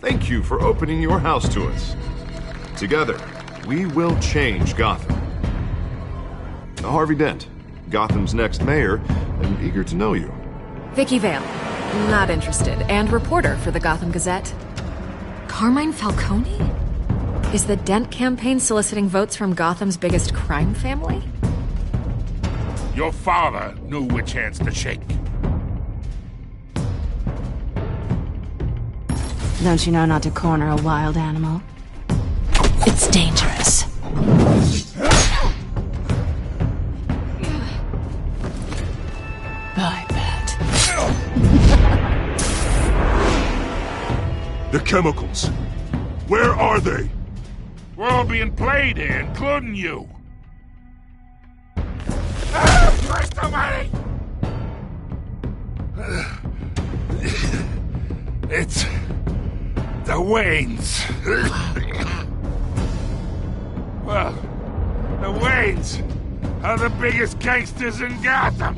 Thank you for opening your house to us. Together, we will change Gotham. Harvey Dent, Gotham's next mayor, and eager to know you. Vicky Vale. Not interested. And reporter for the Gotham Gazette. Carmine Falcone? Is the Dent campaign soliciting votes from Gotham's biggest crime family? Your father knew which hands to shake. Don't you know not to corner a wild animal? It's dangerous. I bet. The chemicals. Where are they? We're all being played here, including you. Christ almighty! It's the Waynes. Well, the Waynes are the biggest gangsters in Gotham.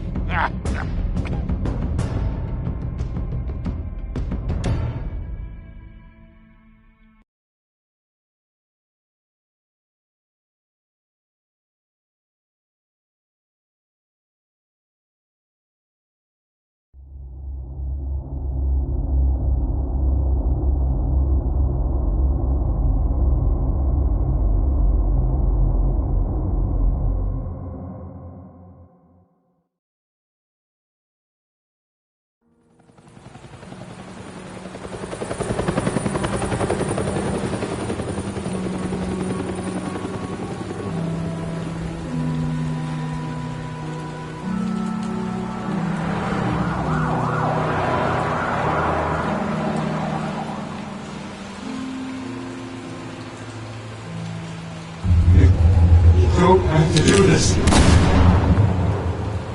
Don't have to do this.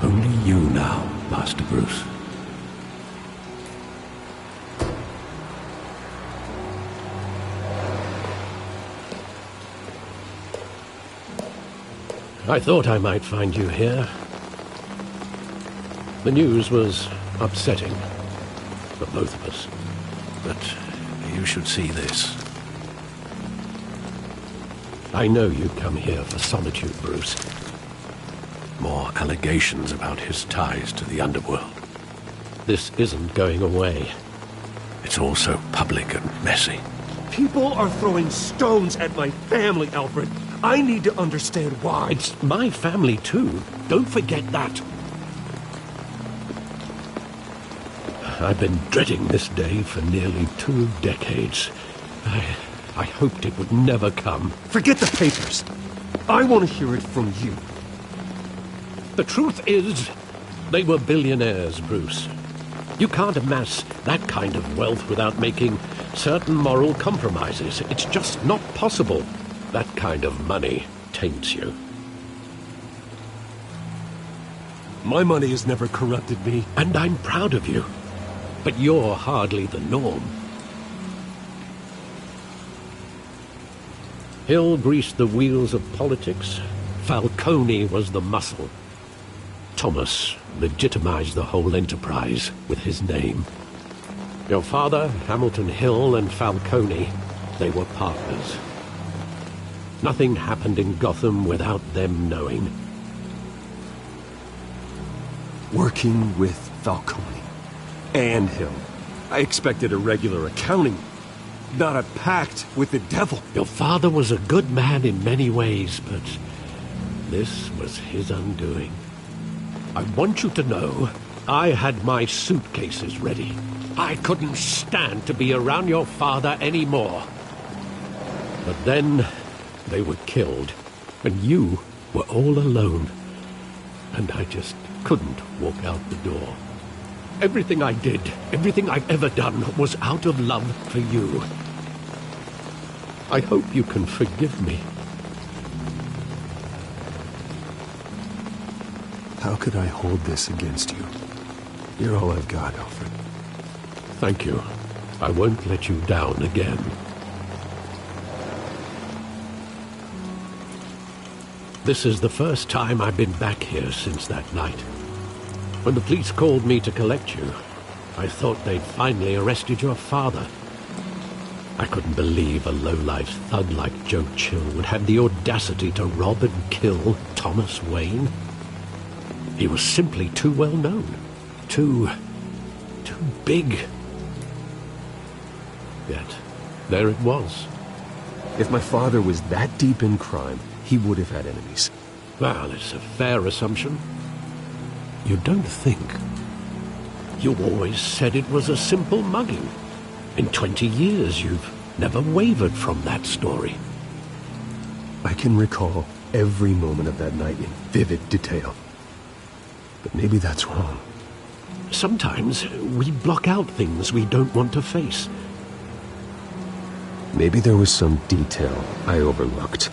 Only you now, Master Bruce. I thought I might find you here. The news was upsetting for both of us. But you should see this. I know you come here for solitude, Bruce. More allegations about his ties to the underworld. This isn't going away. It's all so public and messy. People are throwing stones at my family, Alfred. I need to understand why. It's my family, too. Don't forget that. I've been dreading this day for nearly 2 decades. I hoped it would never come. Forget the papers. I want to hear it from you. The truth is, they were billionaires, Bruce. You can't amass that kind of wealth without making certain moral compromises. It's just not possible. That kind of money taints you. My money has never corrupted me. And I'm proud of you. But you're hardly the norm. Hill greased the wheels of politics. Falcone was the muscle. Thomas legitimized the whole enterprise with his name. Your father, Hamilton Hill, and Falcone, they were partners. Nothing happened in Gotham without them knowing. Working with Falcone and Hill. I expected a regular accounting, not a pact with the devil. Your father was a good man in many ways, but this was his undoing. I want you to know, I had my suitcases ready. I couldn't stand to be around your father anymore. But then, they were killed, and you were all alone. And I just couldn't walk out the door. Everything I did, everything I've ever done, was out of love for you. I hope you can forgive me. How could I hold this against you? You're all I've got, Alfred. Thank you. I won't let you down again. This is the first time I've been back here since that night. When the police called me to collect you, I thought they'd finally arrested your father. I couldn't believe a low-life thug like Joe Chill would have the audacity to rob and kill Thomas Wayne. He was simply too well known. Too big. Yet, there it was. If my father was that deep in crime, he would have had enemies. Well, it's a fair assumption. You don't think? You always said it was a simple mugging. In 20 years, you've never wavered from that story. I can recall every moment of that night in vivid detail. But maybe that's wrong. Sometimes we block out things we don't want to face. Maybe there was some detail I overlooked.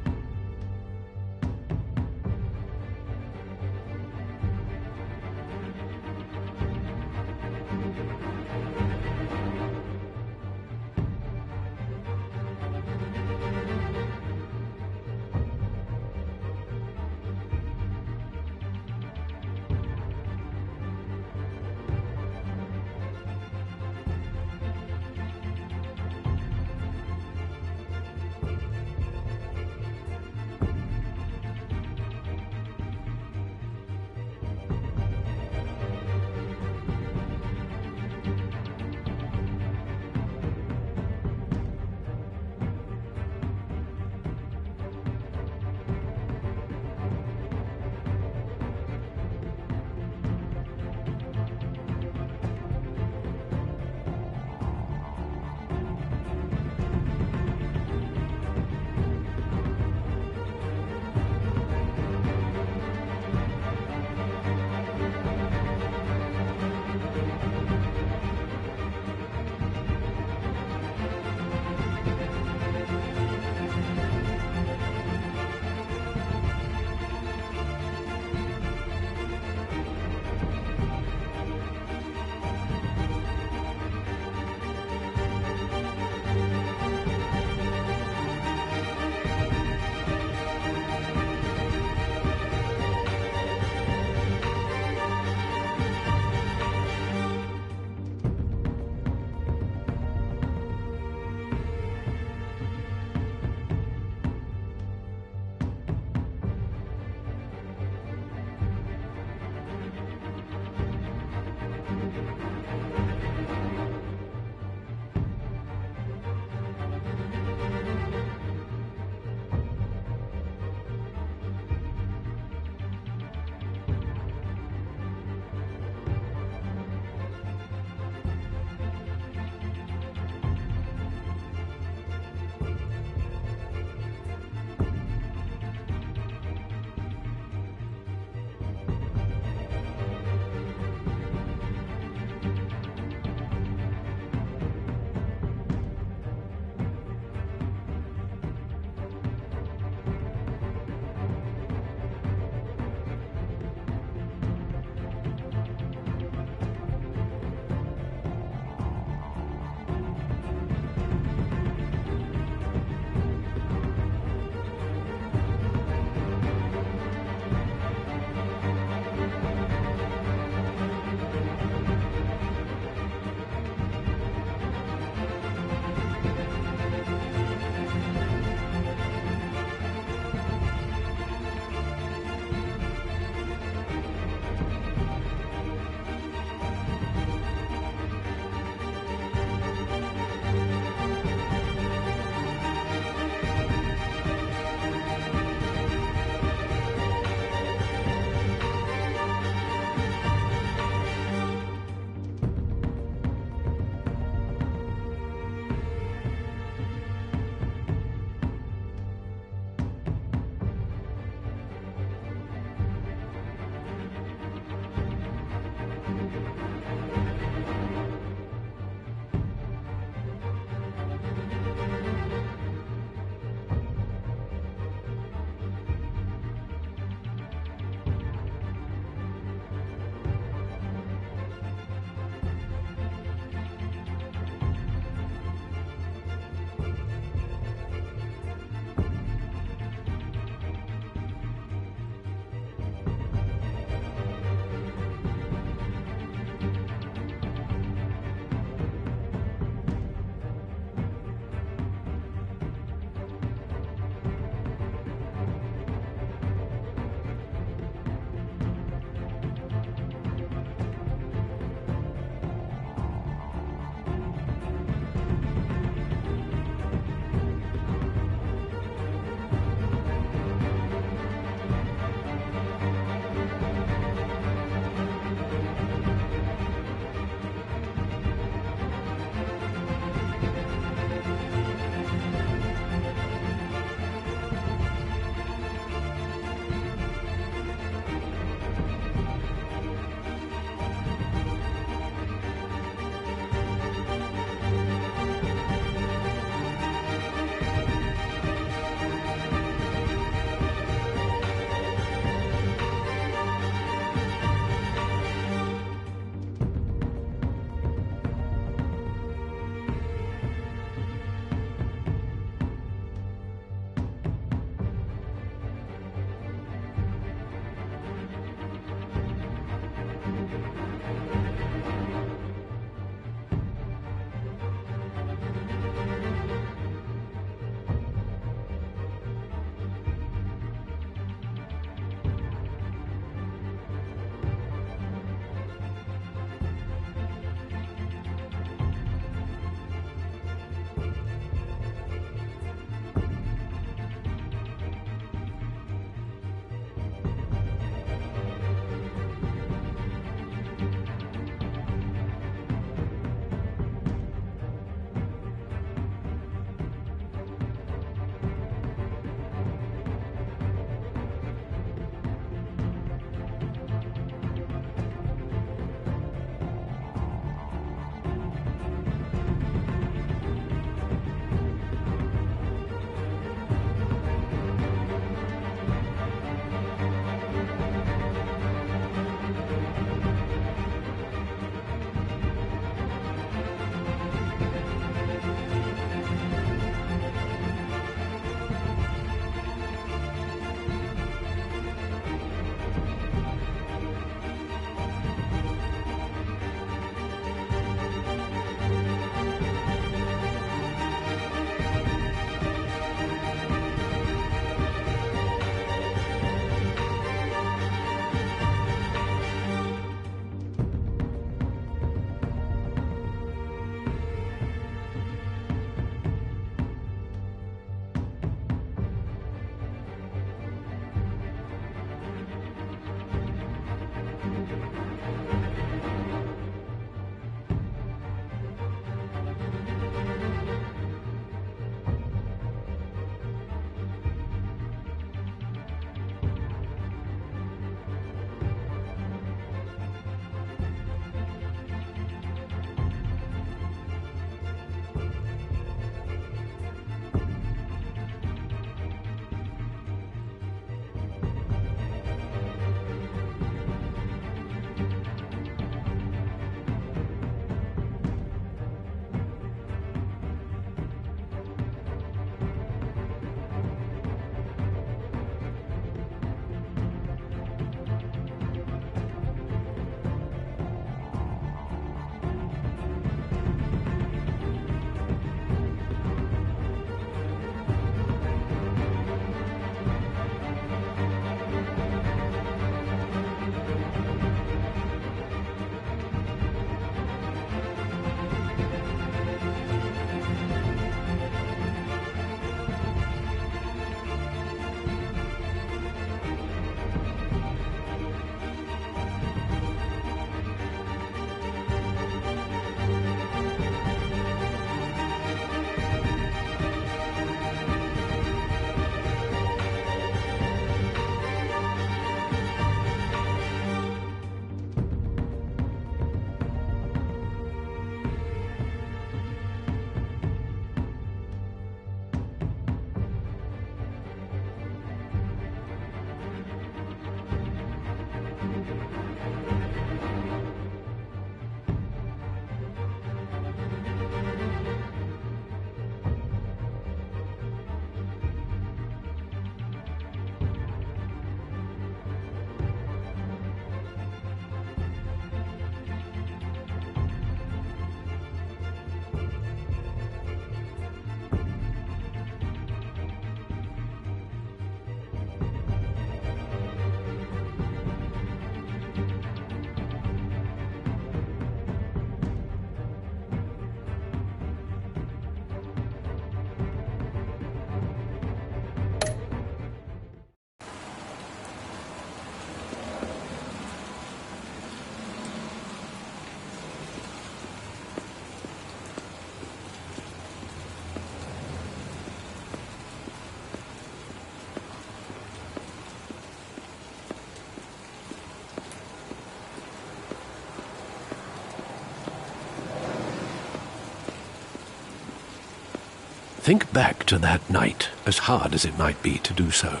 Think back to that night, as hard as it might be to do so.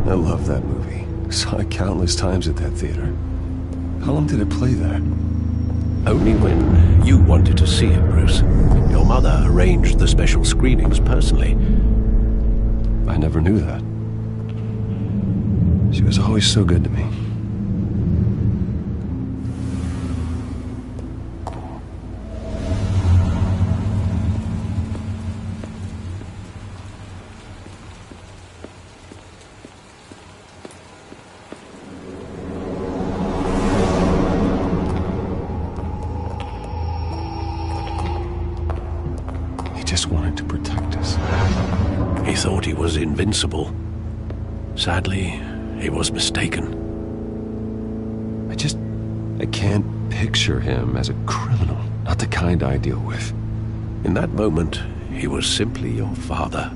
I love that movie. Saw it countless times at that theater. How long did it play there? Only when you wanted to see it, Bruce. Your mother arranged the special screenings personally. I never knew that. She was always so good to me. Just wanted to protect us. He thought he was invincible. Sadly, he was mistaken. I can't picture him as a criminal, not the kind I deal with. In that moment, he was simply your father.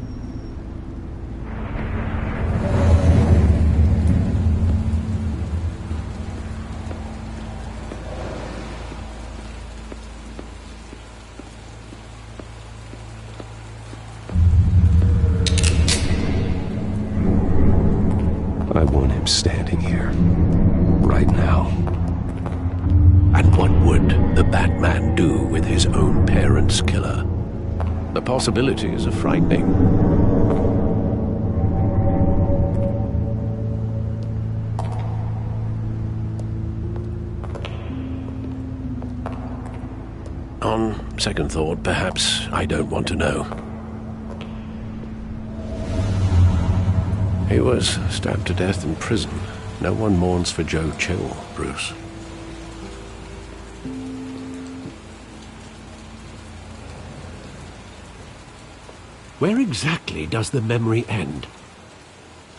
I want him standing here, right now. And what would the Batman do with his own parents' killer? The possibilities are frightening. On second thought, perhaps I don't want to know. He was stabbed to death in prison. No one mourns for Joe Chill, Bruce. Where exactly does the memory end?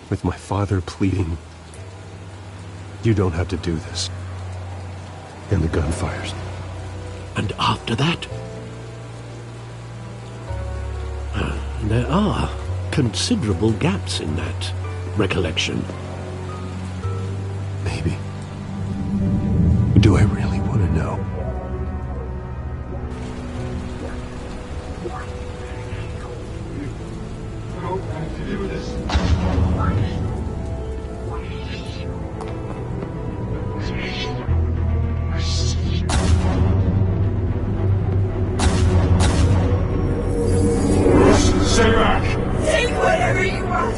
With my father pleading, "You don't have to do this." And the gun fires. And after that? There are considerable gaps in that recollection. Maybe. Do I really want to know? Stay back! Take whatever you want.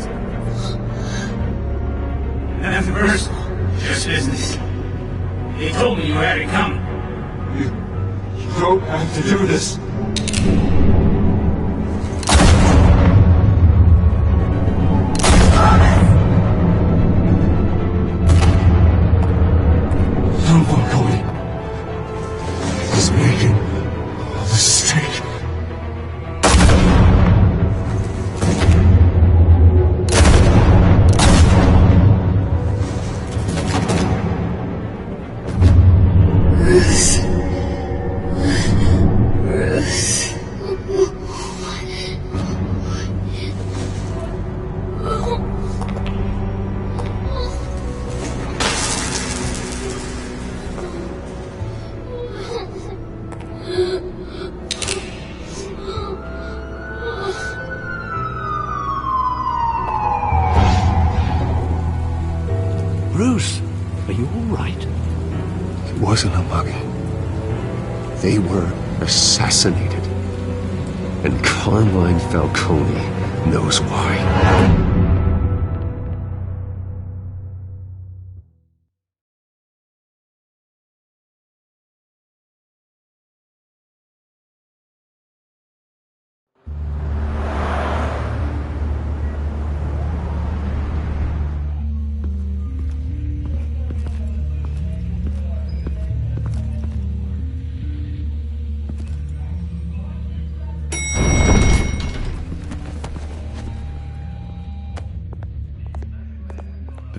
Nothing personal, just business. They told me you had it coming. You don't have to do this. Tom Falcone is making a mistake. Bruce, are you all right? It wasn't a mugging. They were assassinated. And Carmine Falcone knows why.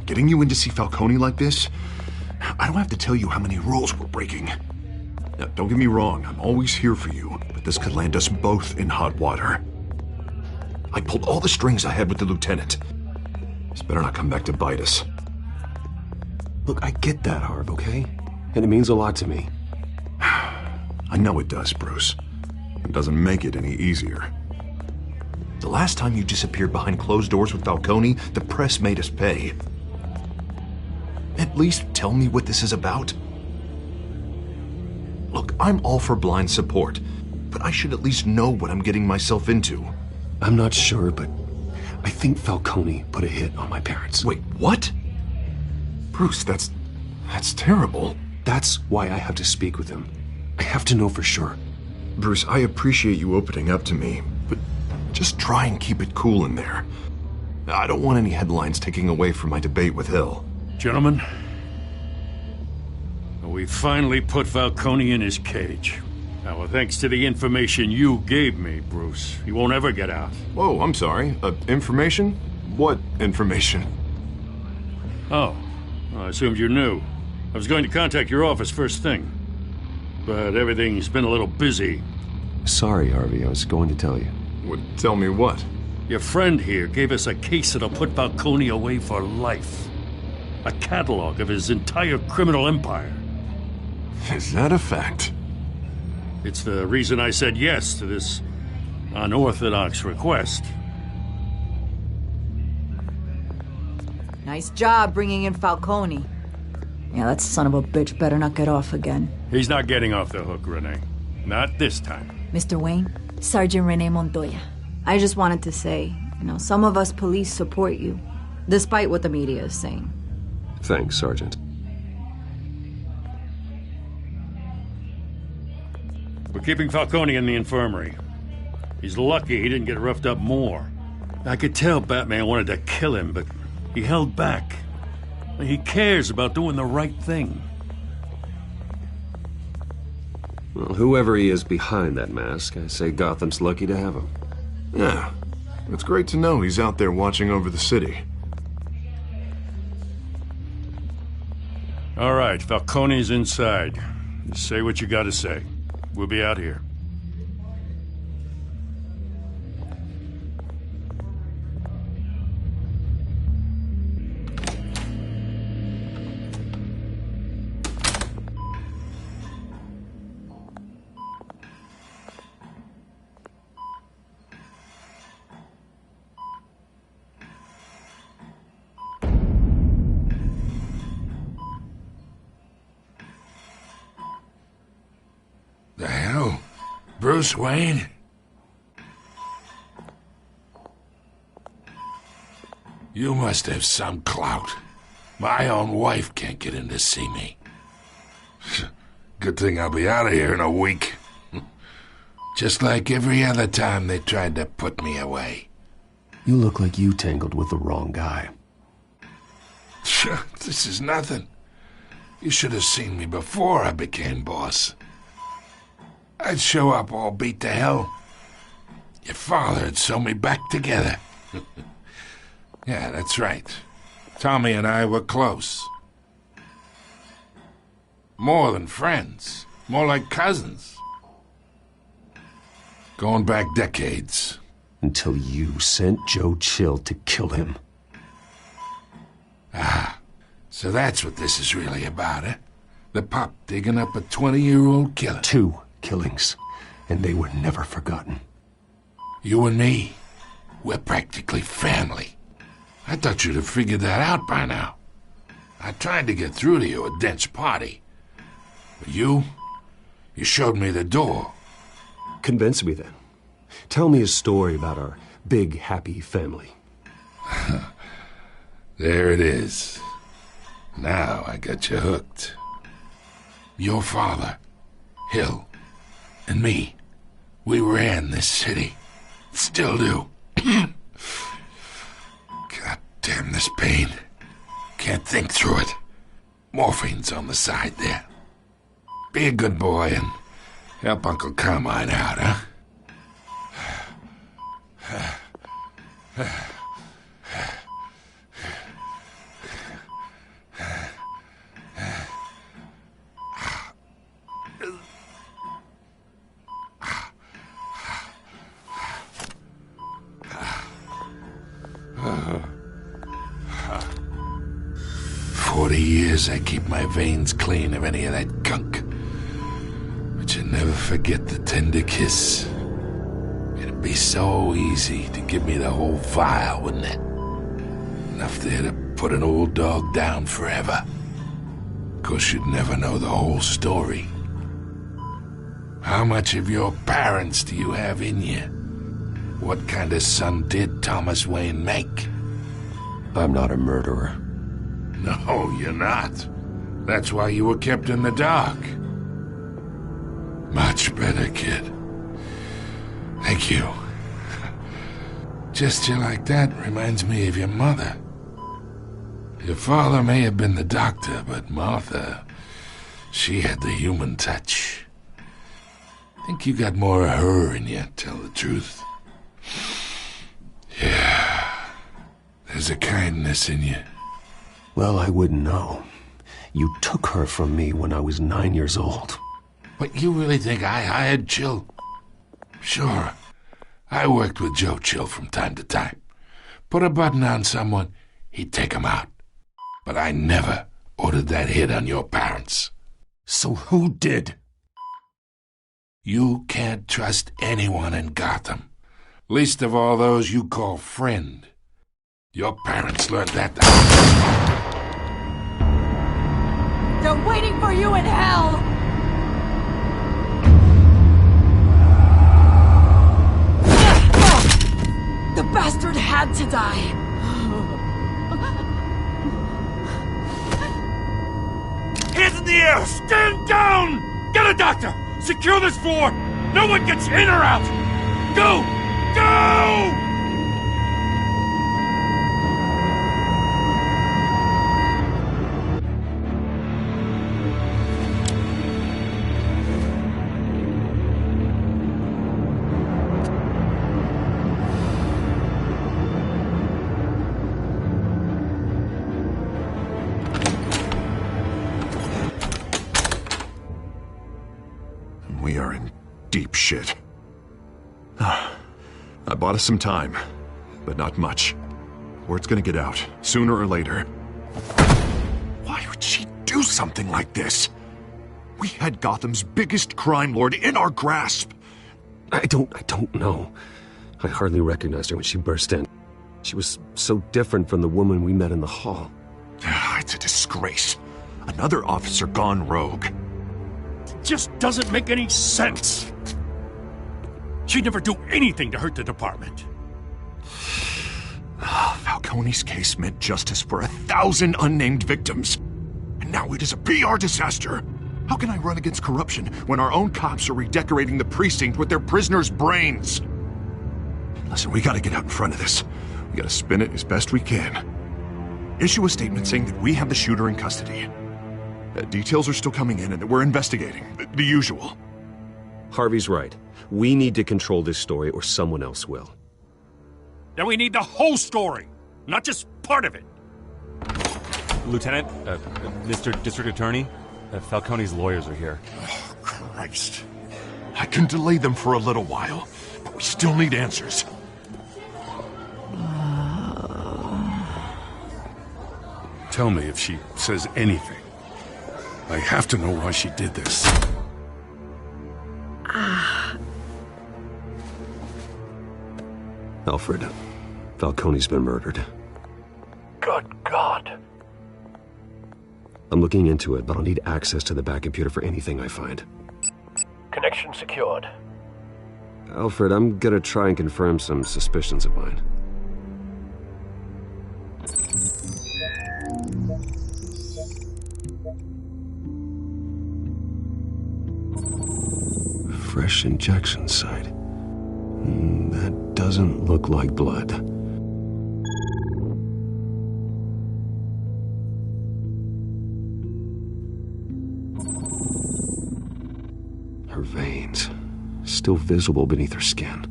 Getting you in to see Falcone like this, I don't have to tell you how many rules we're breaking. Now, don't get me wrong, I'm always here for you, but but this could land us both in hot water. I pulled all the strings I had with the lieutenant. This better not come back to bite us. Look, I get that, Harv, okay? And it means a lot to me. I know it does, Bruce. It doesn't make it any easier. The last time you disappeared behind closed doors with Falcone, the press made us pay. At least tell me what this is about. Look, I'm all for blind support, but I should at least know what I'm getting myself into. I'm not sure, but I think Falcone put a hit on my parents. Wait, what? Bruce, that's terrible. That's why I have to speak with him. I have to know for sure. Bruce, I appreciate you opening up to me, but just try and keep it cool in there. I don't want any headlines taking away from my debate with Hill. Gentlemen, we finally put Falcone in his cage. Now, thanks to the information you gave me, Bruce, he won't ever get out. Whoa, I'm sorry. Information? What information? Oh, well, I assumed you knew. I was going to contact your office first thing, but everything's been a little busy. Sorry, Harvey, I was going to tell you. Tell me what? Your friend here gave us a case that'll put Falcone away for life. A catalog of his entire criminal empire. Is that a fact? It's the reason I said yes to this unorthodox request. Nice job bringing in Falcone. Yeah, that son of a bitch better not get off again. He's not getting off the hook, Renee. Not this time. Mr. Wayne, Sergeant Renee Montoya. I just wanted to say, some of us police support you, despite what the media is saying. Thanks, Sergeant. We're keeping Falcone in the infirmary. He's lucky he didn't get roughed up more. I could tell Batman wanted to kill him, but he held back. He cares about doing the right thing. Well, whoever he is behind that mask, I say Gotham's lucky to have him. Yeah, it's great to know he's out there watching over the city. All right, Falcone's inside. Just say what you gotta say. We'll be out here. The hell? Bruce Wayne? You must have some clout. My own wife can't get in to see me. Good thing I'll be out of here in a week. Just like every other time they tried to put me away. You look like you tangled with the wrong guy. This is nothing. You should have seen me before I became boss. I'd show up all beat to hell. Your father'd sew me back together. Yeah, that's right. Tommy and I were close. More than friends. More like cousins. Going back decades. Until you sent Joe Chill to kill him. Ah, so that's what this is really about, eh? The pup digging up a 20-year-old killer. 2 killings, and they were never forgotten. You and me, we're practically family. I thought you'd have figured that out by now. I tried to get through to you at Dent's party. But you showed me the door. Convince me then. Tell me a story about our big, happy family. There it is. Now I got you hooked. Your father, Hill, and me, we ran this city. Still do. God damn this pain. Can't think through it. Morphine's on the side there. Be a good boy and help Uncle Carmine out, huh? 40 years, I keep my veins clean of any of that gunk. But you never forget the tender kiss. It'd be so easy to give me the whole vial, wouldn't it? Enough there to put an old dog down forever. Of course, you'd never know the whole story. How much of your parents do you have in you? What kind of son did Thomas Wayne make? I'm not a murderer. No, you're not. That's why you were kept in the dark. Much better, kid. Thank you. Gesture like that reminds me of your mother. Your father may have been the doctor, but Martha, she had the human touch. I think you got more of her in you, tell the truth. Yeah, there's a kindness in you. Well, I wouldn't know. You took her from me when I was 9 years old. But you really think I hired Chill? Sure. I worked with Joe Chill from time to time. Put a button on someone, he'd take him out. But I never ordered that hit on your parents. So who did? You can't trust anyone in Gotham. Least of all those you call friend. Your parents learned that. They're waiting for you in hell! The bastard had to die! Hands in the air! Stand down! Get a doctor! Secure this floor! No one gets in or out! Go! Go! We are in deep shit. I bought us some time, but not much. Word's gonna get out, sooner or later. Why would she do something like this? We had Gotham's biggest crime lord in our grasp. I don't know. I hardly recognized her when she burst in. She was so different from the woman we met in the hall. It's a disgrace. Another officer gone rogue. Just doesn't make any sense. She'd never do anything to hurt the department. Falcone's case meant justice for 1,000 unnamed victims. And now it is a PR disaster. How can I run against corruption when our own cops are redecorating the precinct with their prisoners' brains? Listen, we gotta get out in front of this. We gotta spin it as best we can. Issue a statement saying that we have the shooter in custody. Details are still coming in and that we're investigating. The usual. Harvey's right. We need to control this story or someone else will. Then we need the whole story, not just part of it. Lieutenant, Mr. District Attorney, Falcone's lawyers are here. Oh, Christ. I can delay them for a little while, but we still need answers. Tell me if she says anything. I have to know why she did this. Alfred, Falcone's been murdered. Good God. I'm looking into it, but I'll need access to the back computer for anything I find. Connection secured. Alfred, I'm gonna try and confirm some suspicions of mine. Fresh injection site. That doesn't look like blood. Her veins, still visible beneath her skin.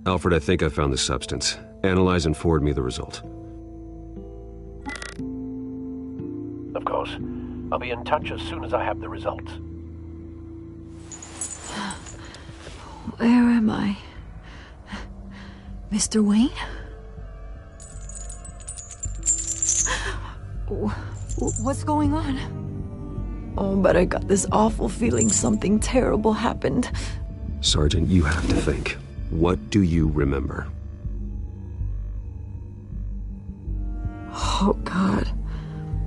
Alfred, I think I found the substance. Analyze and forward me the result. Of course. I'll be in touch as soon as I have the results. Where am I? Mr. Wayne? What's going on? Oh, but I got this awful feeling something terrible happened. Sergeant, you have to think. What do you remember? Oh, God.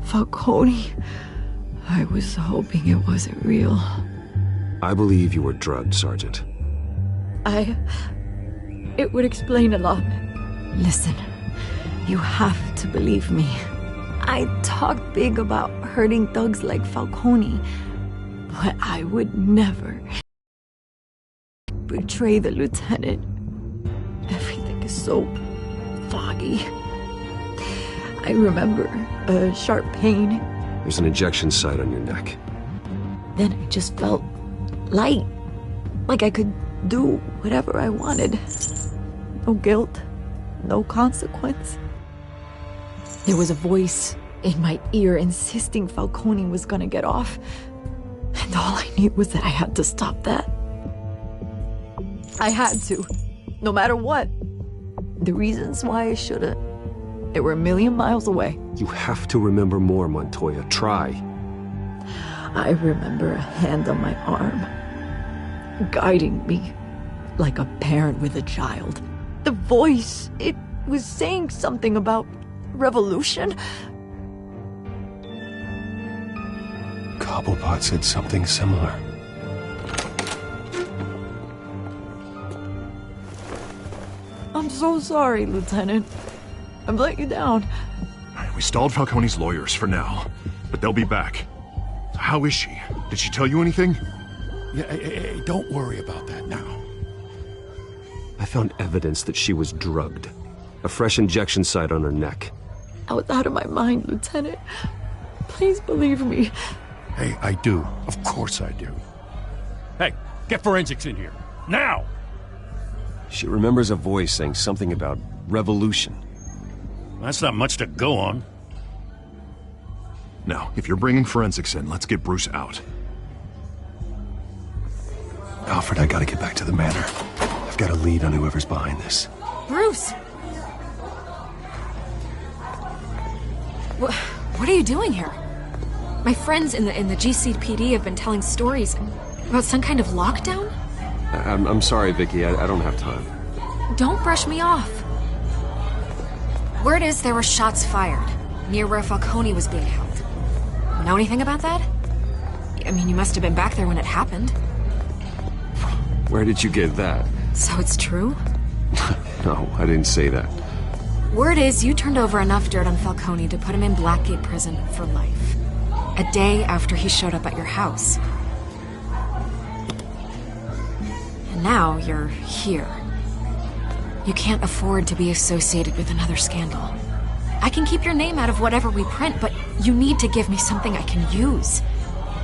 Falcone. I was hoping it wasn't real. I believe you were drugged, Sergeant. It would explain a lot. Listen, you have to believe me. I talked big about hurting thugs like Falcone, but I would never betray the lieutenant. Everything is so foggy. I remember a sharp pain. There's an injection site on your neck. Then I just felt light, like I could do whatever I wanted. No guilt, no consequence. There was a voice in my ear insisting Falcone was gonna get off. And all I knew was that I had to stop that. I had to, no matter what. The reasons why I shouldn't, they were a million miles away. You have to remember more, Montoya. Try. I remember a hand on my arm, guiding me like a parent with a child. The voice, it was saying something about revolution. Cobblepot said something similar. I'm so sorry, Lieutenant. I've let you down. We stalled Falcone's lawyers for now, but they'll be back. How is she? Did she tell you anything? Yeah, hey, don't worry about that now. I found evidence that she was drugged. A fresh injection site on her neck. I was out of my mind, Lieutenant. Please believe me. Hey, I do. Of course I do. Hey, get forensics in here. Now! She remembers a voice saying something about revolution. That's not much to go on. Now, if you're bringing forensics in, let's get Bruce out. Alfred, I gotta get back to the manor. I've got a lead on whoever's behind this. Bruce! What are you doing here? My friends in the GCPD have been telling stories about some kind of lockdown? I'm sorry, Vicky. I don't have time. Don't brush me off. Word is there were shots fired near where Falcone was being held. Know anything about that? I mean, you must have been back there when it happened. Where did you get that? So it's true? No, I didn't say that. Word is you turned over enough dirt on Falcone to put him in Blackgate Prison for life. A day after he showed up at your house. And now you're here. You can't afford to be associated with another scandal. I can keep your name out of whatever we print, but you need to give me something I can use.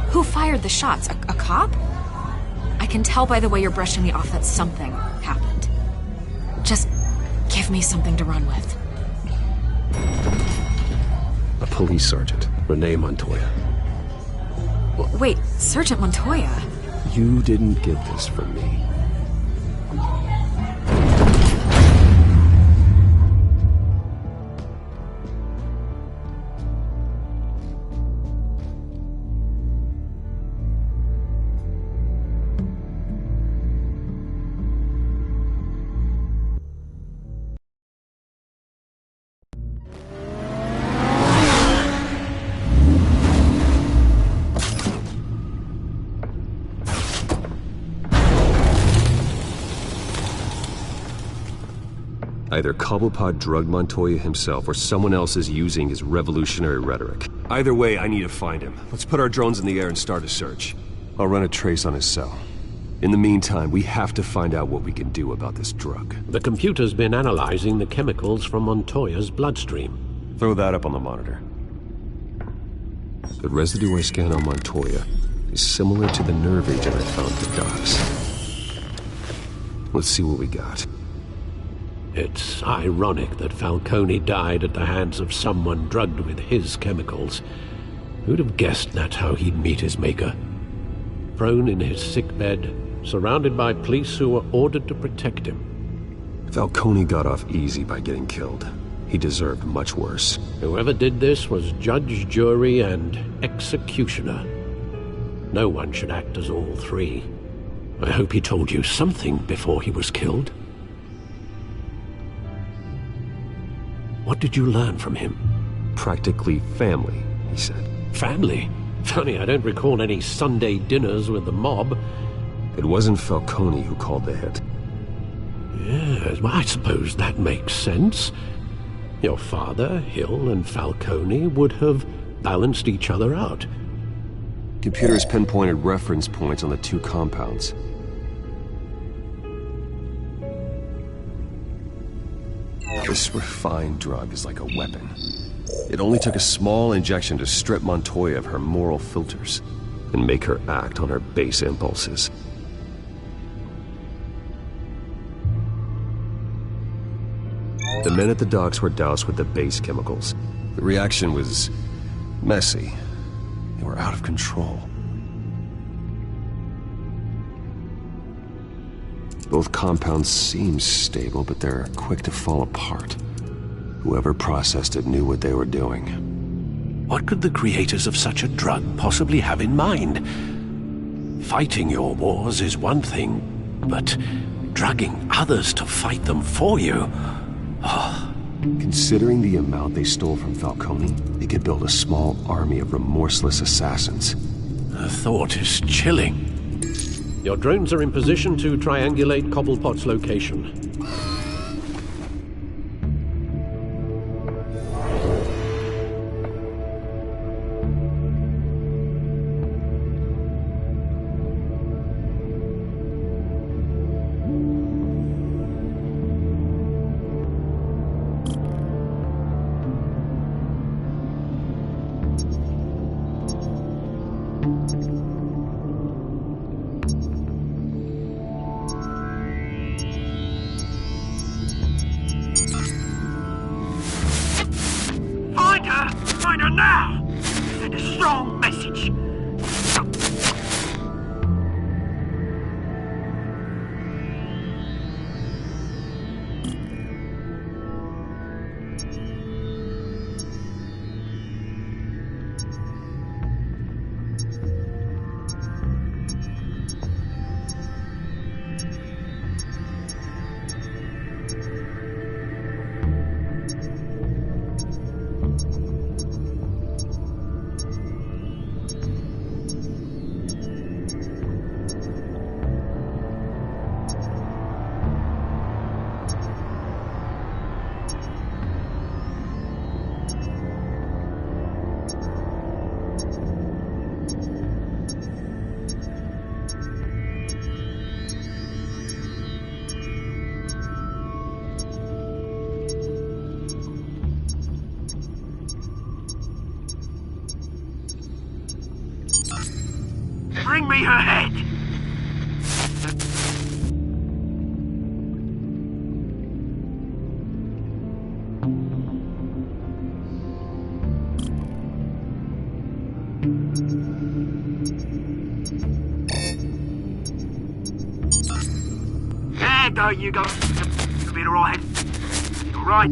Who fired the shots? A cop? I can tell by the way you're brushing me off that something happened. Just give me something to run with. A police sergeant, Renee Montoya. Wait, Sergeant Montoya? You didn't get this from me. Either Cobblepot drugged Montoya himself or someone else is using his revolutionary rhetoric. Either way, I need to find him. Let's put our drones in the air and start a search. I'll run a trace on his cell. In the meantime, we have to find out what we can do about this drug. The computer's been analyzing the chemicals from Montoya's bloodstream. Throw that up on the monitor. The residue I scanned on Montoya is similar to the nerve agent I found at the docks. Let's see what we got. It's ironic that Falcone died at the hands of someone drugged with his chemicals. Who'd have guessed that's how he'd meet his maker? Prone in his sickbed, surrounded by police who were ordered to protect him. Falcone got off easy by getting killed. He deserved much worse. Whoever did this was judge, jury, and executioner. No one should act as all three. I hope he told you something before he was killed. What did you learn from him? Practically family, he said. Family? Funny, I don't recall any Sunday dinners with the mob. It wasn't Falcone who called the hit. Yes, well, I suppose that makes sense. Your father, Hill, and Falcone would have balanced each other out. Computers pinpointed reference points on the two compounds. This refined drug is like a weapon. It only took a small injection to strip Montoya of her moral filters and make her act on her base impulses. The men at the docks were doused with the base chemicals. The reaction was messy. They were out of control. Both compounds seem stable, but they're quick to fall apart. Whoever processed it knew what they were doing. What could the creators of such a drug possibly have in mind? Fighting your wars is one thing, but drugging others to fight them for you... Oh. Considering the amount they stole from Falcone, they could build a small army of remorseless assassins. The thought is chilling. Your drones are in position to triangulate Cobblepot's location. Find her now! Send a strong message. Bring me her head! There you go. You'll be alright. You're right.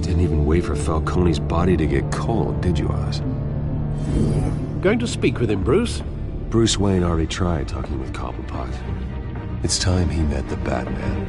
Didn't even wait for Falcone's body to get cold, did you, Oz? Going to speak with him, Bruce? Bruce Wayne already tried talking with Cobblepot. It's time he met the Batman.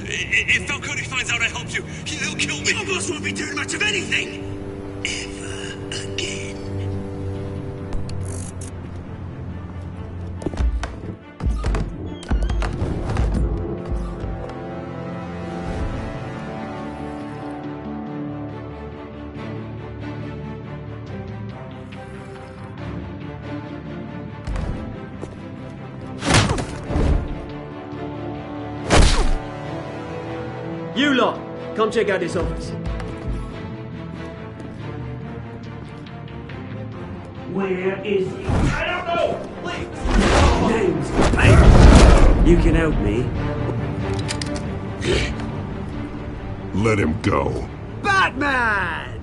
If Falcone finds out I helped you, he'll kill me. Your boss won't be doing much of anything. Ever again. You lot, come check out this office. Where is he? I don't know! Please! Name's Payne. You can help me. Let him go. Batman!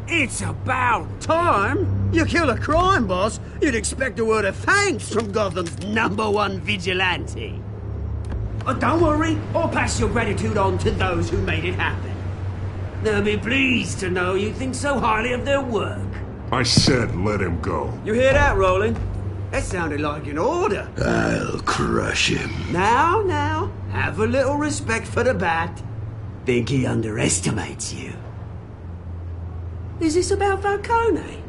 It's about time! You kill a crime boss, you'd expect a word of thanks from Gotham's #1 vigilante. Don't worry, I'll pass your gratitude on to those who made it happen. They'll be pleased to know you think so highly of their work. I said let him go. You hear that, Roland? That sounded like an order. I'll crush him. Now, have a little respect for the Bat. Think he underestimates you. Is this about Falcone?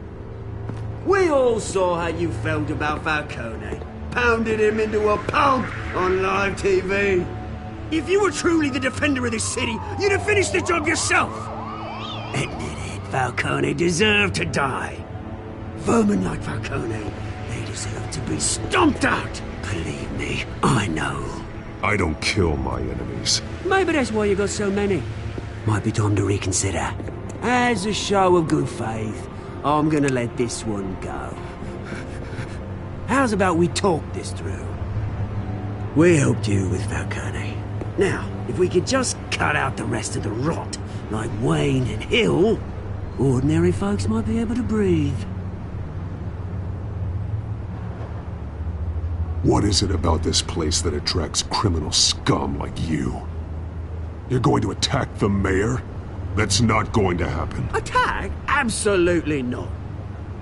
We all saw how you felt about Falcone. Pounded him into a pulp on live TV. If you were truly the defender of this city, you'd have finished the job yourself. Admit it, Falcone deserved to die. Vermin like Falcone, they deserve to be stomped out. Believe me, I know. I don't kill my enemies. Maybe that's why you got so many. Might be time to reconsider. As a show of good faith, I'm gonna let this one go. How's about we talk this through? We helped you with Falcone. Now, if we could just cut out the rest of the rot, like Wayne and Hill, ordinary folks might be able to breathe. What is it about this place that attracts criminal scum like you? You're going to attack the mayor? That's not going to happen. Attack? Absolutely not.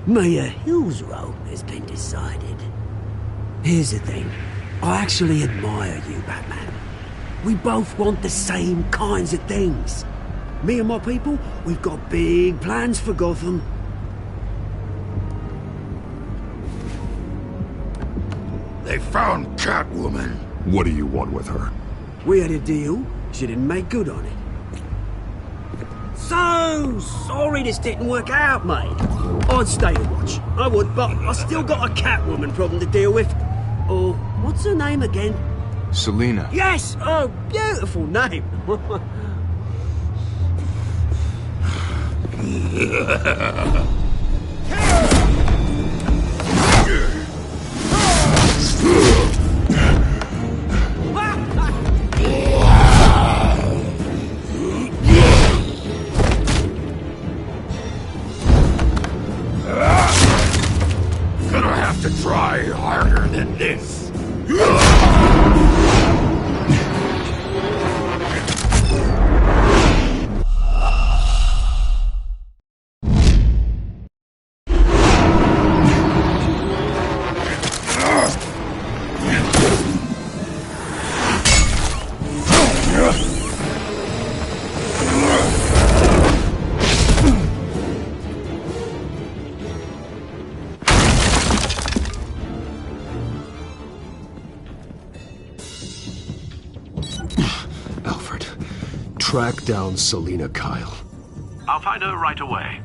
Mayor Hill's role has been decided. Here's the thing. I actually admire you, Batman. We both want the same kinds of things. Me and my people, we've got big plans for Gotham. They found Catwoman. What do you want with her? We had a deal. She didn't make good on it. So sorry this didn't work out, mate. I'd stay to watch. I would, but I still got a Catwoman problem to deal with. Oh, what's her name again? Selina. Yes! Oh, beautiful name. Gonna have to try harder than this. Track down Selina Kyle. I'll find her right away.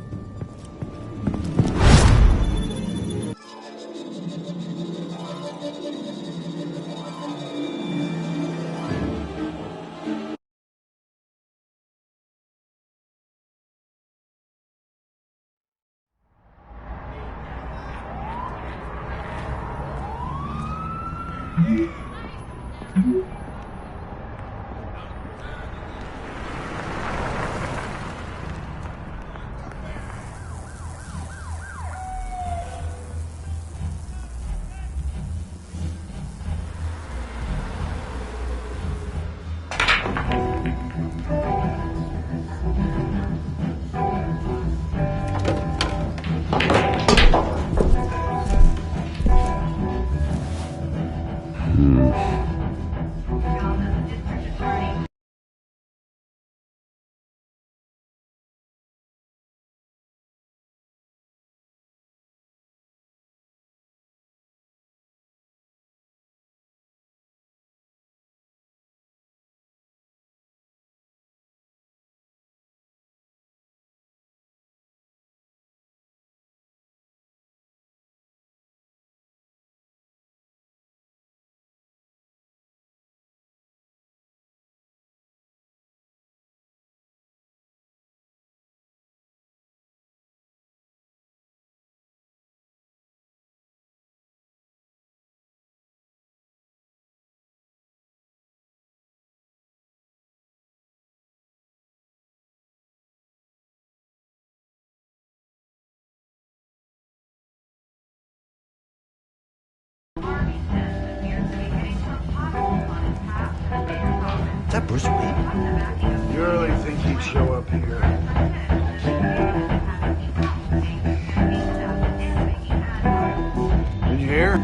Is that Bruce Wayne? You really think he'd show up here? Did you hear?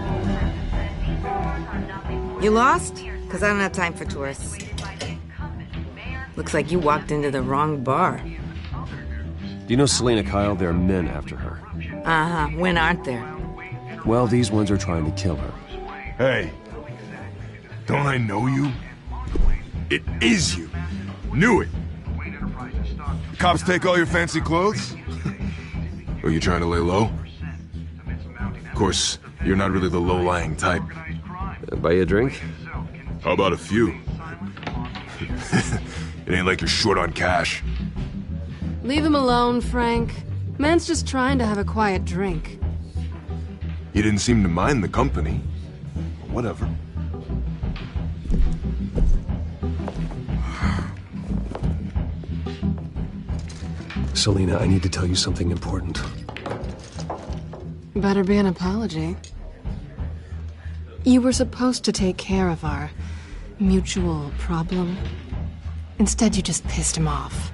You lost? Because I don't have time for tourists. Looks like you walked into the wrong bar. Do you know Selena Kyle? There are men after her. Uh-huh. When aren't there? Well, these ones are trying to kill her. Hey, don't I know you? It is you. Knew it. Cops take all your fancy clothes? Are you trying to lay low? Of course, you're not really the low-lying type. Buy you a drink? How about a few? It ain't like you're short on cash. Leave him alone, Frank. Man's just trying to have a quiet drink. You didn't seem to mind the company. Whatever. Selena, I need to tell you something important. Better be an apology. You were supposed to take care of our mutual problem. Instead, you just pissed him off.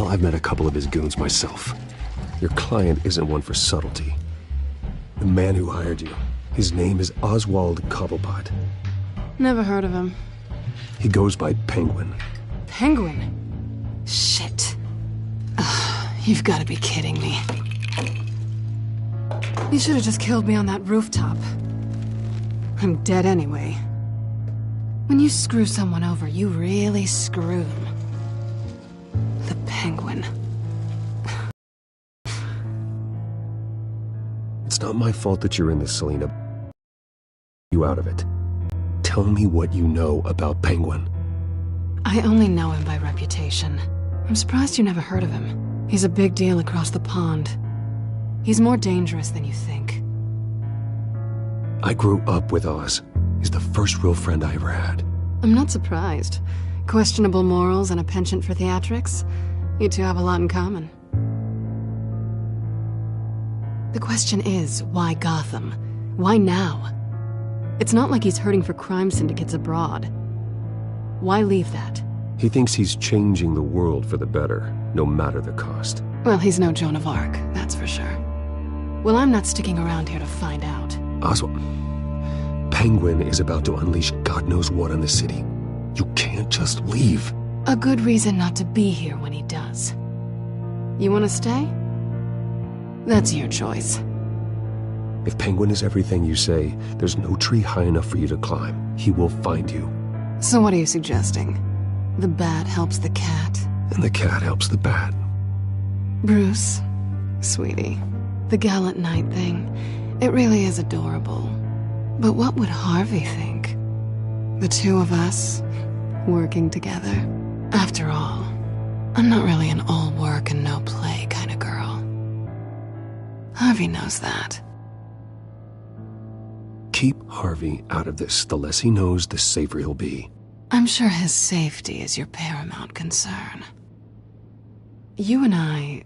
Well, I've met a couple of his goons myself. Your client isn't one for subtlety. The man who hired you, his name is Oswald Cobblepot. Never heard of him. He goes by Penguin. Penguin? Shit. Ugh, you've got to be kidding me. You should have just killed me on that rooftop. I'm dead anyway. When you screw someone over, you really screw them. The Penguin. It's not my fault that you're in this, Selina. You out of it. Tell me what you know about Penguin. I only know him by reputation. I'm surprised you never heard of him. He's a big deal across the pond. He's more dangerous than you think. I grew up with Oz. He's the first real friend I ever had. I'm not surprised. Questionable morals and a penchant for theatrics. You two have a lot in common. The question is, why Gotham? Why now? It's not like he's hurting for crime syndicates abroad. Why leave that? He thinks he's changing the world for the better, no matter the cost. Well, he's no Joan of Arc, that's for sure. Well, I'm not sticking around here to find out. Oswald, Penguin is about to unleash God knows what on the city. You can't just leave. A good reason not to be here when he does. You want to stay? That's your choice. If Penguin is everything you say, there's no tree high enough for you to climb. He will find you. So what are you suggesting? The bat helps the cat? And the cat helps the bat. Bruce, sweetie, the gallant knight thing, it really is adorable. But what would Harvey think? The two of us, working together. After all, I'm not really an all work and no play kind of girl. Harvey knows that. Keep Harvey out of this. The less he knows, the safer he'll be. I'm sure his safety is your paramount concern. You and I...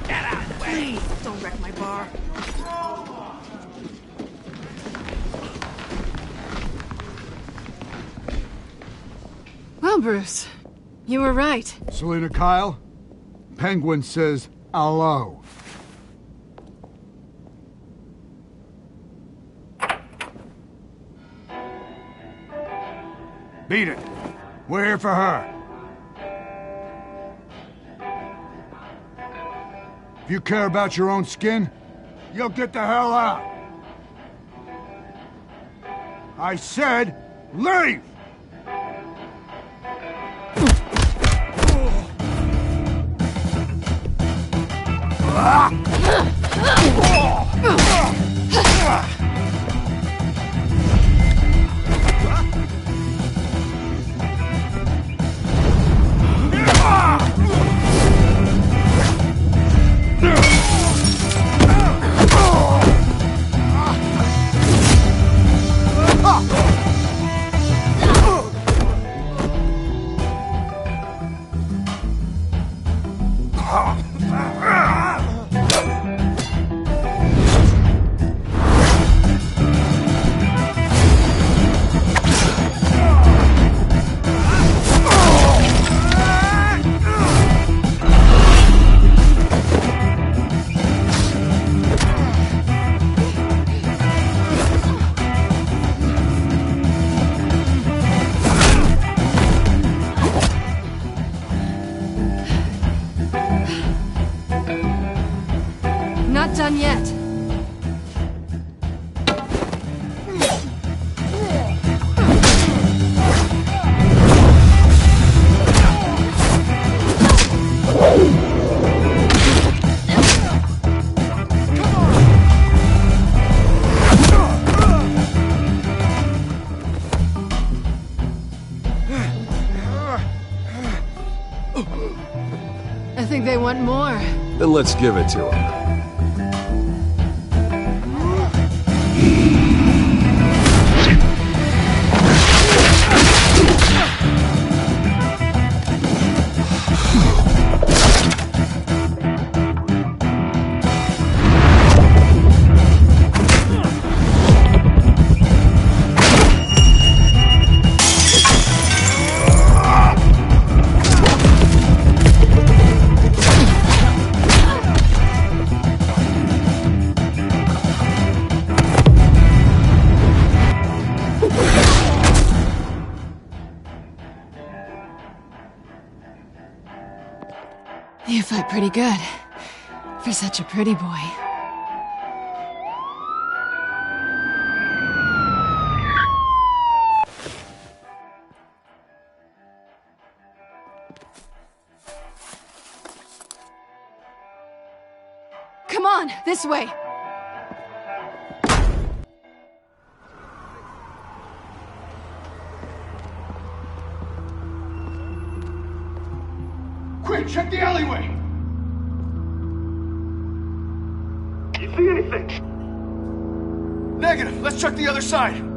Get out of the way! Please, don't wreck my bar. Well, Bruce, you were right. Selina Kyle, Penguin says hello. Beat it. We're here for her. If you care about your own skin, you'll get the hell out. I said, leave! Not done yet. I think they want more. Then let's give it to him. fight pretty good. For such a pretty boy. Come on, this way! Quick, check the alleyway! You see anything? Negative. Let's check the other side.